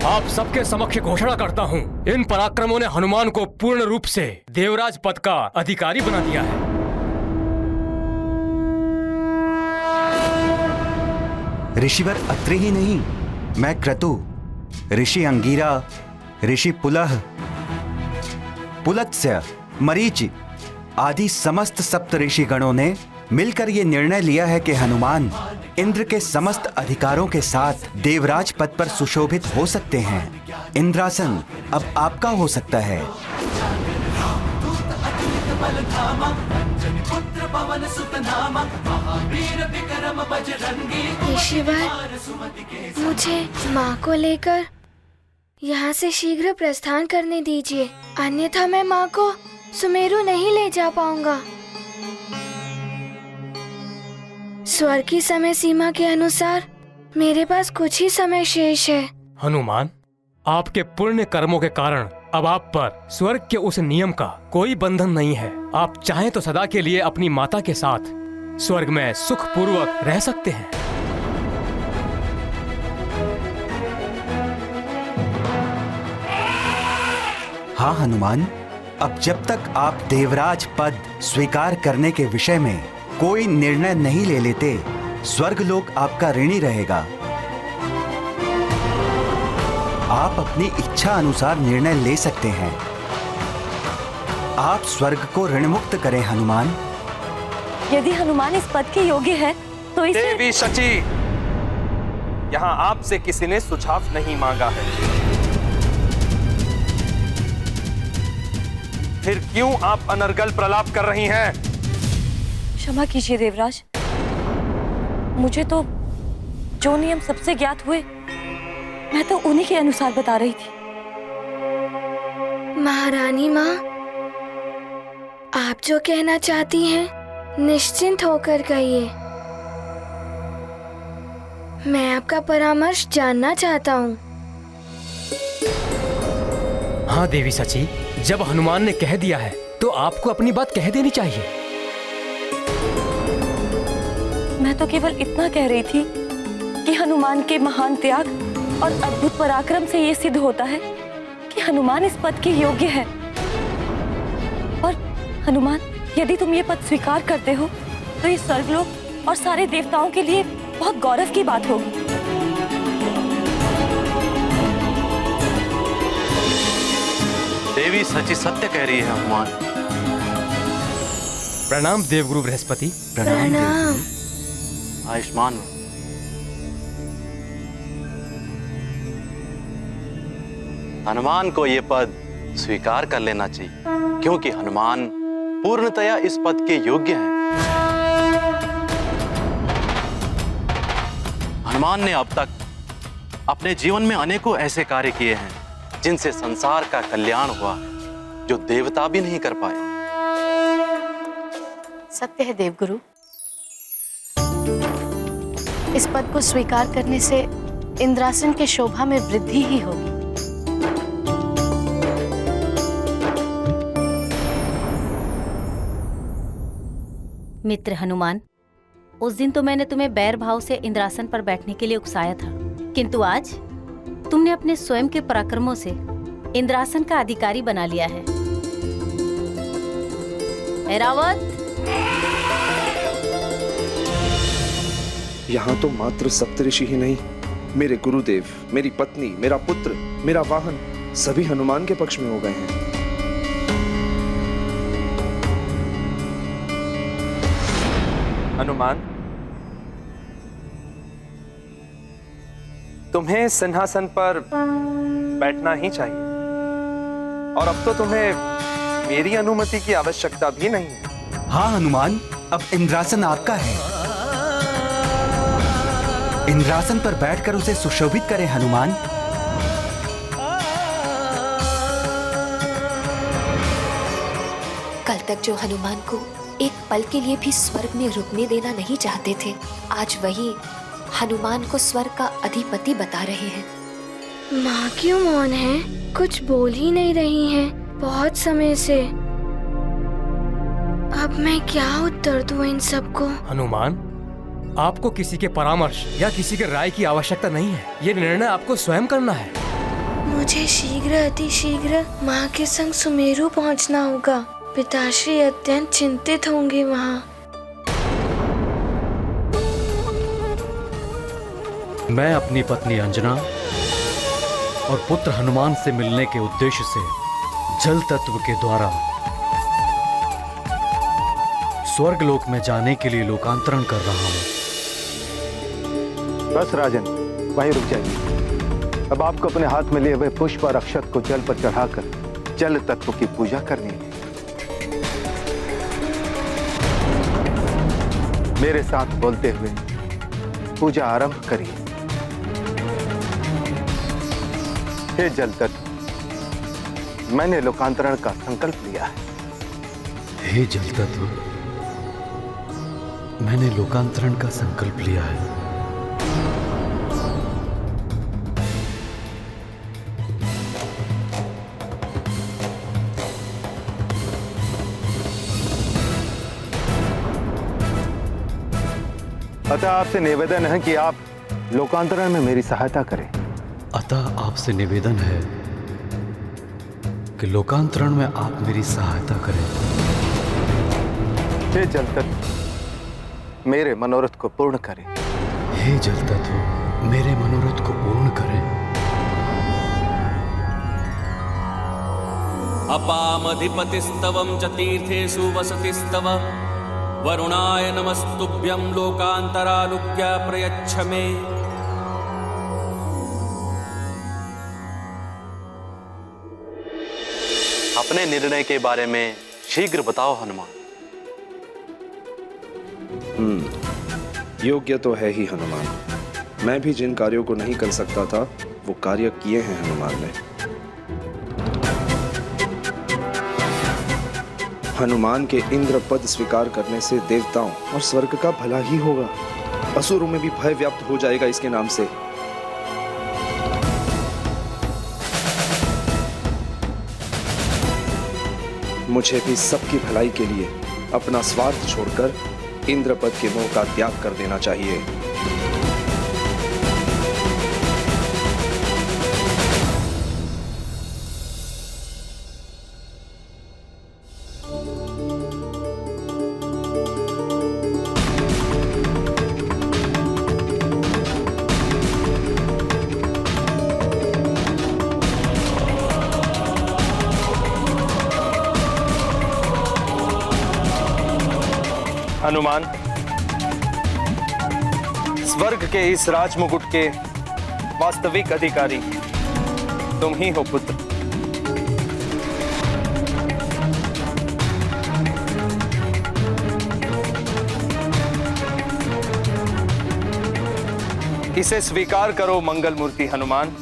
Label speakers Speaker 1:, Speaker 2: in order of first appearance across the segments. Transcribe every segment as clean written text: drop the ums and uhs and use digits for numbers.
Speaker 1: आप सबके समक्ष घोषणा करता हूँ, इन पराक्रमों ने हनुमान को पूर्ण रूप से देवराज पद का अधिकारी बना दिया है।
Speaker 2: ऋषिवर अत्रि ही नहीं, मैं क्रतु, ऋषि अंगीरा, ऋषि पुलह, पुलत्स्य, मरीचि आदि समस्त सप्त ऋषि गणों ने मिलकर ये निर्णय लिया है कि हनुमान इंद्र के समस्त अधिकारों के साथ देवराज पद पर सुशोभित हो सकते हैं। इंद्रासन अब आपका हो सकता है।
Speaker 3: ऋषिवर, मुझे माँ को लेकर यहाँ से शीघ्र प्रस्थान करने दीजिए, अन्यथा मैं माँ को सुमेरु नहीं ले जा पाऊंगा। स्वर्ग की समय सीमा के अनुसार मेरे पास कुछ ही समय शेष है।
Speaker 1: हनुमान, आपके पुण्य कर्मों के कारण अब आप पर स्वर्ग के उस नियम का कोई बंधन नहीं है। आप चाहें तो सदा के लिए अपनी माता के साथ स्वर्ग में सुखपूर्वक रह सकते हैं।
Speaker 2: हाँ हनुमान, अब जब तक आप देवराज पद स्वीकार करने के विषय में कोई निर्णय नहीं ले लेते, स्वर्गलोक आपका ऋणी रहेगा। आप अपनी इच्छा अनुसार निर्णय ले सकते हैं। आप स्वर्ग को ऋण मुक्त करें हनुमान।
Speaker 4: यदि हनुमान इस पद के योग्य है तो इसे...
Speaker 5: देवी शची, यहाँ आपसे किसी ने सुझाव नहीं मांगा है, फिर क्यों आप अनर्गल प्रलाप कर रही हैं?
Speaker 4: क्षमा कीजिए देवराज, मुझे तो जो नियम सबसे ज्ञात हुए मैं तो उन्हीं के अनुसार बता रही थी।
Speaker 3: महारानी माँ, आप जो कहना चाहती हैं निश्चिंत होकर कहिए। मैं आपका परामर्श जानना चाहता हूँ।
Speaker 1: हाँ देवी सची, जब हनुमान ने कह दिया है तो आपको अपनी बात कह देनी चाहिए।
Speaker 4: मैं तो केवल इतना कह रही थी कि हनुमान के महान त्याग और अद्भुत पराक्रम से ये सिद्ध होता है कि हनुमान इस पद के योग्य है। और हनुमान, यदि तुम ये पद स्वीकार करते हो तो ये स्वर्गलोक और सारे देवताओं के लिए बहुत गौरव की बात होगी।
Speaker 6: देवी सची सत्य कह रही है हनुमान।
Speaker 1: प्रणाम देवगुरु बृहस्पति।
Speaker 3: प्रणाम।
Speaker 6: आयुष्मान। हनुमान को ये पद स्वीकार कर लेना चाहिए, क्योंकि हनुमान पूर्णतया इस पद के योग्य हैं। हनुमान ने अब तक अपने जीवन में अनेकों ऐसे कार्य किए हैं जिनसे संसार का कल्याण हुआ, जो देवता भी नहीं कर पाए।
Speaker 7: सत्य है देवगुरु, इस पद को स्वीकार करने से इंद्रासन के शोभा में वृद्धि ही होगी।
Speaker 8: मित्र हनुमान, उस दिन तो मैंने तुम्हें बैर भाव से इंद्रासन पर बैठने के लिए उकसाया था, किंतु आज तुमने अपने स्वयं के पराक्रमों से इंद्रासन का अधिकारी बना लिया है। ऐरावत,
Speaker 9: यहाँ तो मात्र सप्तऋषि ही नहीं, मेरे गुरुदेव, मेरी पत्नी, मेरा पुत्र, मेरा वाहन सभी हनुमान के पक्ष में हो गए हैं।
Speaker 5: हनुमान, तुम्हें सिंहासन पर बैठना ही चाहिए, और अब तो तुम्हें मेरी अनुमति की आवश्यकता भी नहीं है।
Speaker 2: हाँ हनुमान, अब इंद्रासन आपका है। इंद्रासन पर बैठकर उसे सुशोभित करें हनुमान।
Speaker 10: कल तक जो हनुमान को एक पल के लिए भी स्वर्ग में रुकने देना नहीं चाहते थे, आज वही हनुमान को स्वर्ग का अधिपति बता रहे हैं।
Speaker 3: माँ क्यों मौन है? कुछ बोल ही नहीं रही हैं बहुत समय से। अब मैं क्या उत्तर दूं इन सबको?
Speaker 1: हनुमान, आपको किसी के परामर्श या किसी के राय की आवश्यकता नहीं है। ये निर्णय आपको स्वयं करना है।
Speaker 3: मुझे शीघ्र अति शीघ्र माँ के संग सुमेरु पहुँचना होगा। पिताश्री अत्यंत चिंतित होंगे वहाँ।
Speaker 11: मैं अपनी पत्नी अंजना और पुत्र हनुमान से मिलने के उद्देश्य से जल तत्व के द्वारा स्वर्गलोक में जाने के लिए लोकांतरण कर रहा हूं।
Speaker 12: बस राजन, वहीं रुक जाइए। अब आपको अपने हाथ में लिए हुए पुष्प और अक्षत को जल पर चढ़ाकर जल तत्व की पूजा करनी है। मेरे साथ बोलते हुए पूजा आरंभ करिए। हे जल तत्व, मैंने लोकांतरण का संकल्प लिया है।
Speaker 11: हे जल तत्व, मैंने लोकांतरण का संकल्प लिया है।
Speaker 12: अतः आपसे निवेदन है कि आप लोकांतरण में मेरी सहायता करें।
Speaker 11: अतः आपसे निवेदन है कि लोकांतरण में आप मेरी सहायता करें।
Speaker 12: हे जल तत्व, मेरे मनोरथ को पूर्ण करें।
Speaker 11: हे जल तत्व, मेरे मनोरथ को पूर्ण करें।
Speaker 13: अपामधिपतिस्तवं च तीर्थेषु वसतिस्तव वरुणाय नमस्तुभ्यं लोकांतरानुज्ञा प्रयच्छ मे।
Speaker 6: अपने निर्णय के बारे में शीघ्र बताओ हनुमान।
Speaker 9: योग्य तो है ही हनुमान। मैं भी जिन कार्यों को नहीं कर सकता था वो कार्य किए हैं हनुमान ने। हनुमान के इंद्र पद स्वीकार करने से देवताओं और स्वर्ग का भला ही होगा। असुरों में भी भय व्याप्त हो जाएगा इसके नाम से। मुझे भी सबकी भलाई के लिए अपना स्वार्थ छोड़कर इंद्र पद के मोह का त्याग कर देना चाहिए।
Speaker 5: हनुमान, स्वर्ग के इस राजमुकुट के वास्तविक अधिकारी तुम ही हो पुत्र। इसे स्वीकार करो मंगल मूर्ति हनुमान।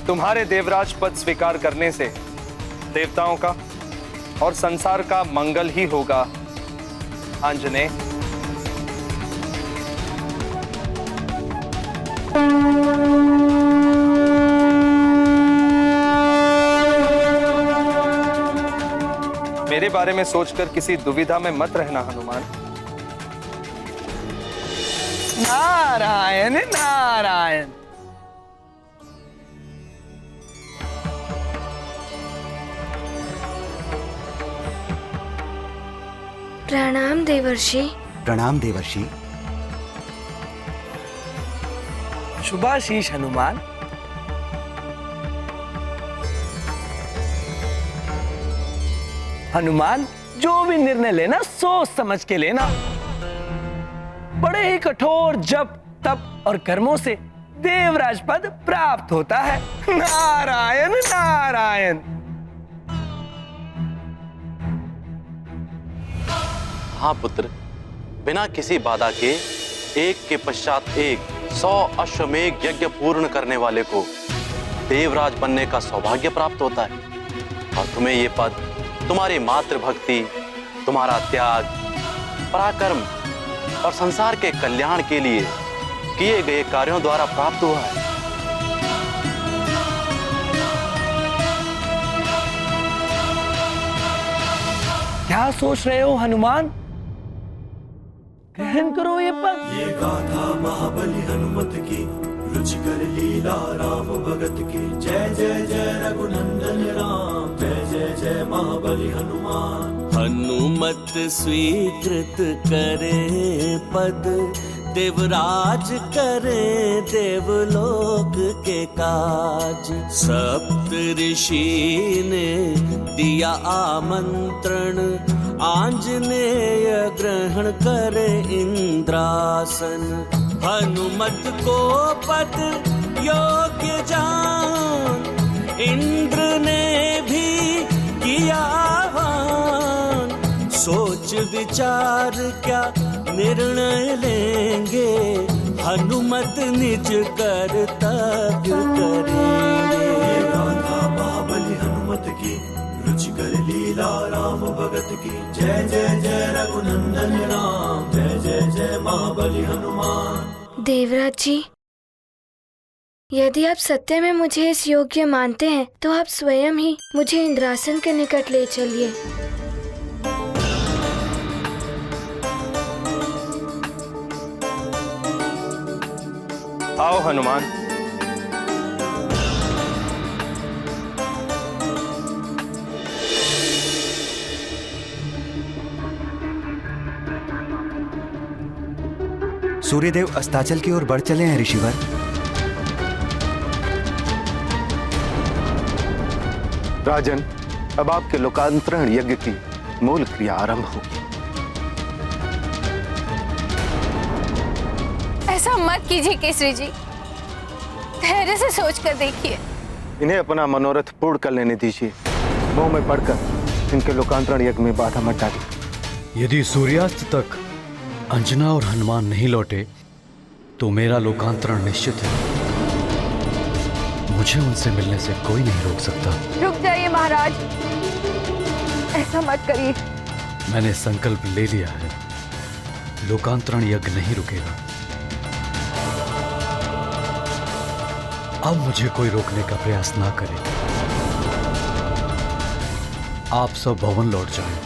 Speaker 5: तुम्हारे देवराज पद स्वीकार करने से देवताओं का और संसार का मंगल ही होगा आंजनेय। मेरे बारे में सोचकर किसी दुविधा में मत रहना हनुमान।
Speaker 14: नारायण नारायण।
Speaker 3: प्रणाम देवर्षि।
Speaker 2: प्रणाम देवर्षि।
Speaker 14: शुभाशीष हनुमान। हनुमान, जो भी निर्णय लेना सोच समझ के लेना। बड़े ही कठोर जप तप और कर्मों से देवराज पद प्राप्त होता है। नारायण नारायण।
Speaker 6: हाँ पुत्र, बिना किसी बाधा के एक के पश्चात एक 100 अश्वमेघ यज्ञ पूर्ण करने वाले को देवराज बनने का सौभाग्य प्राप्त होता है। और तुम्हें ये पद तुम्हारी मातृभक्ति, तुम्हारा त्याग, पराक्रम और संसार के कल्याण के लिए किए गए कार्यों द्वारा प्राप्त हुआ है।
Speaker 14: क्या सोच रहे हो हनुमान? ग्रहण करो ये पद।
Speaker 15: ये गाथा महाबली हनुमत की, रुचिकर लीला राम भगत की। जय जय जय
Speaker 13: रघुनंदन राम, जय जय जय महाबली हनुमान। हनुमत स्वीकृत करे पद, देवराज करे देवलोक के काज। सप्त ऋषि ने दिया आमंत्रण, आंजनेय ग्रहण करे इंद्रासन। हनुमत को पद योग्य जान, इंद्र ने भी किया आह्वान। सोच विचार क्या निर्णय लेंगे, हनुमत निज कर्तव्य करेंगे। गाथा महाबली हनुमत की, रुचिकर लीला राम भगत की। जय जय जय रघुनंदन राम, जय जय जय महाबली हनुमान।
Speaker 3: देवराज जी, यदि आप सत्य में मुझे इस योग्य मानते हैं तो आप स्वयं ही मुझे इंद्रासन के निकट ले चलिए।
Speaker 5: आओ हनुमान।
Speaker 2: सूर्यदेव अस्ताचल की ओर बढ़ चले हैं ऋषिवर।
Speaker 12: राजन, अब आपके लोकांतरण यज्ञ की मूल क्रिया आरंभ होगी।
Speaker 15: ऐसा मत कीजिए केसरी जी, धैर्य से सोच कर देखिए।
Speaker 12: इन्हें अपना मनोरथ पूर्ण कर लेने दीजिए। मोह में पड़कर इनके लोकांतरण यज्ञ में बाधा मत डालिए।
Speaker 11: यदि सूर्यास्त तक अंजना और हनुमान नहीं लौटे तो मेरा लोकांतरण निश्चित है। मुझे उनसे मिलने से कोई नहीं रोक सकता।
Speaker 15: रुक जाइए महाराज, ऐसा मत करिए।
Speaker 11: मैंने संकल्प ले लिया है, लोकांतरण यज्ञ नहीं रुकेगा। अब मुझे कोई रोकने का प्रयास ना करे। आप सब भवन लौट जाएं।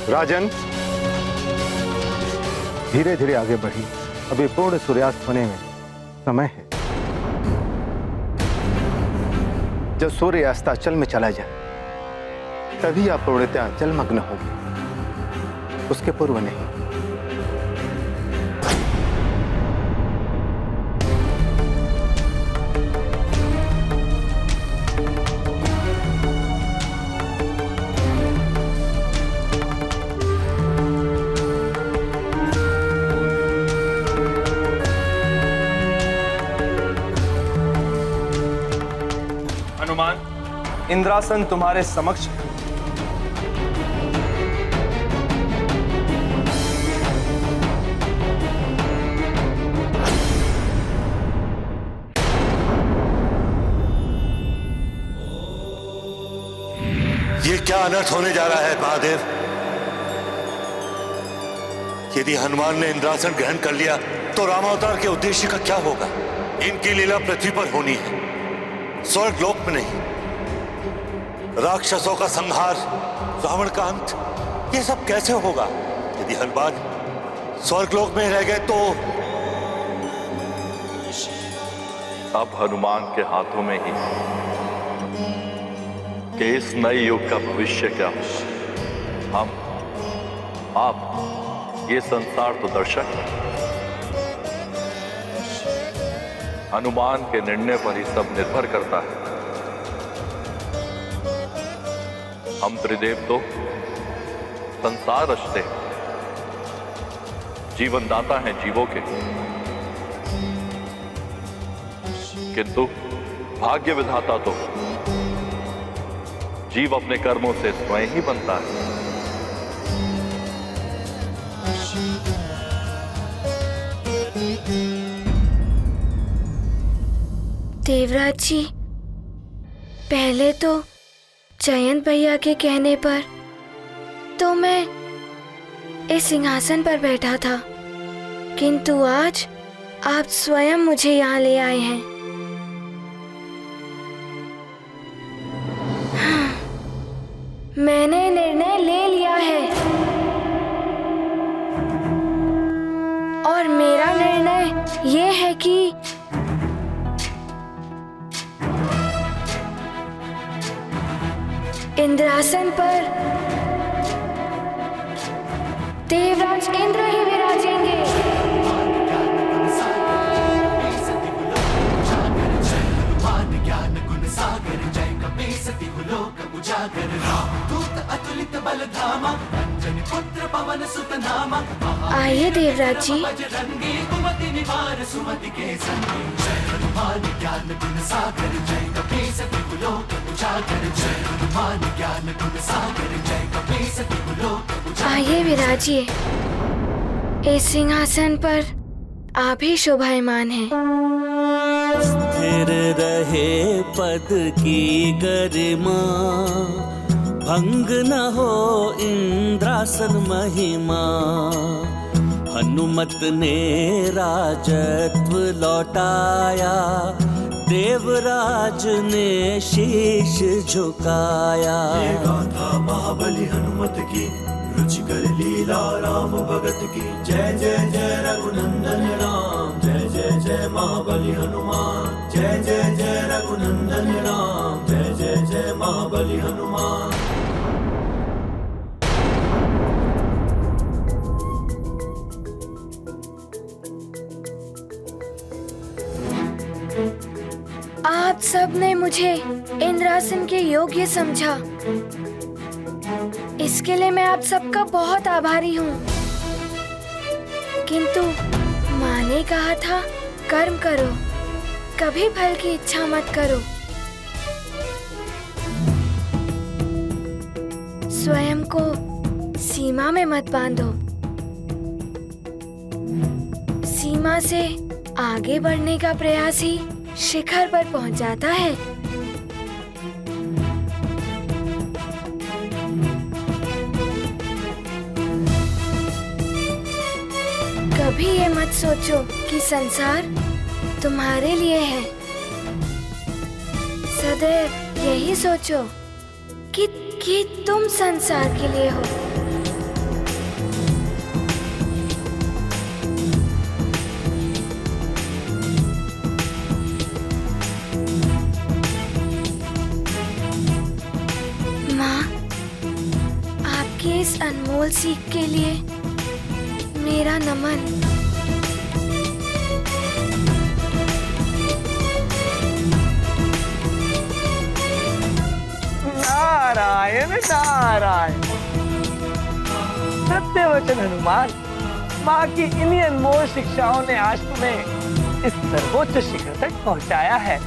Speaker 12: राजन, धीरे धीरे आगे बढ़ी। अभी पूर्ण सूर्यास्त होने में समय है। जब सूर्य अस्ताचल में चला जाए तभी आप पूर्णतः जलमग्न होंगे, उसके पूर्व नहीं।
Speaker 5: इंद्रासन तुम्हारे समक्ष है।
Speaker 16: ये क्या अनर्थ होने जा रहा है महादेव? यदि हनुमान ने इंद्रासन ग्रहण कर लिया तो रामावतार के उद्देश्य का क्या होगा? इनकी लीला पृथ्वी पर होनी है, स्वर्ग लोक में नहीं। राक्षसों का संहार, रावण का अंत, ये सब कैसे होगा? यदि हनुमान स्वर्गलोक में रह गए तो
Speaker 17: अब हनुमान के हाथों में ही कि इस नए युग का भविष्य क्या हो। हम, आप, ये संसार तो दर्शक। हनुमान के निर्णय पर ही सब निर्भर करता है। हम त्रिदेव तो संसार रचते हैं, जीवन दाता हैं जीवों के, किंतु भाग्य विधाता तो जीव अपने कर्मों से स्वयं ही बनता है।
Speaker 3: देवराज जी, पहले तो जयंत भैया के कहने पर तो मैं इस सिंहासन पर बैठा था, किंतु आज आप स्वयं मुझे यहाँ ले आए हैं। हाँ, मैंने निर्णय ले लिया है। और मेरा निर्णय ये है कि इंद्रासन पर देवराज इंद्र ही विराजेंगे। आइए देवराज जी। आइए विराजिए। इस सिंहासन पर आप ही शोभायमान हैं।
Speaker 13: स्थिर रहे पद की गरिमा, भंग न हो इंद्रासन महिमा। हनुमत ने राजत्व लौटाया, देवराज ने शीश झुकाया।
Speaker 18: ये गाथा महाबली हनुमत की, रुचिकर लीला राम भगत की। जय जय जय रघुनंदन राम, जय जय जय महाबली हनुमान। जय जय जय रघुनंदन राम, जय जय जय महाबली हनुमान।
Speaker 3: आप सब ने मुझे इंद्रासन के योग्य समझा, इसके लिए मैं आप सबका बहुत आभारी हूँ। किंतु माँ ने कहा था कर्म करो, कभी फल की इच्छा मत करो। स्वयं को सीमा में मत बांधो। सीमा से आगे बढ़ने का प्रयास ही शिखर पर पहुंच जाता है। कभी ये मत सोचो कि संसार तुम्हारे लिए है। सदैव यही सोचो कि तुम संसार के लिए हो। इस अनमोल सीख के लिए मेरा नमन।
Speaker 14: नारायण नारायण। सत्य वचन हनुमान, माँ की इन्हीं अनमोल शिक्षाओं ने आज तुम्हें इस सर्वोच्च शिखर तक पहुंचाया है।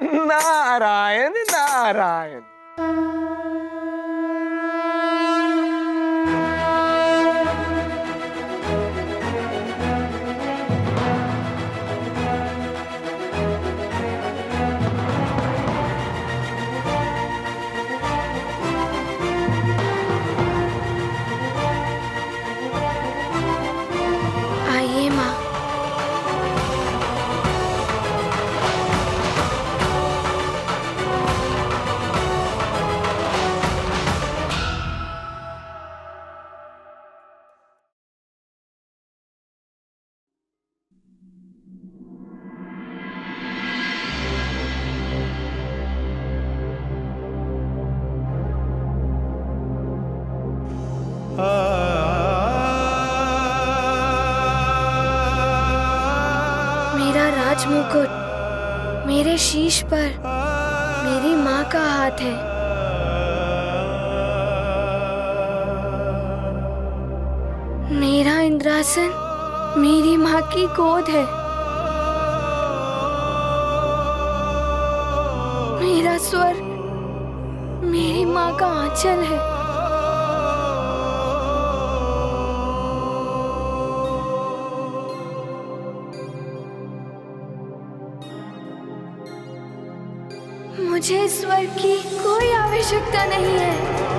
Speaker 14: नारायण नारायण।
Speaker 3: आइए माँ। मेरा राजमुकुट मेरे शीश पर मेरी माँ का हाथ है। मेरा इंद्रासन मेरी माँ की गोद है। मेरा स्वर्ग मेरी माँ का आंचल है। मुझे स्वर्ग की कोई आवश्यकता नहीं है।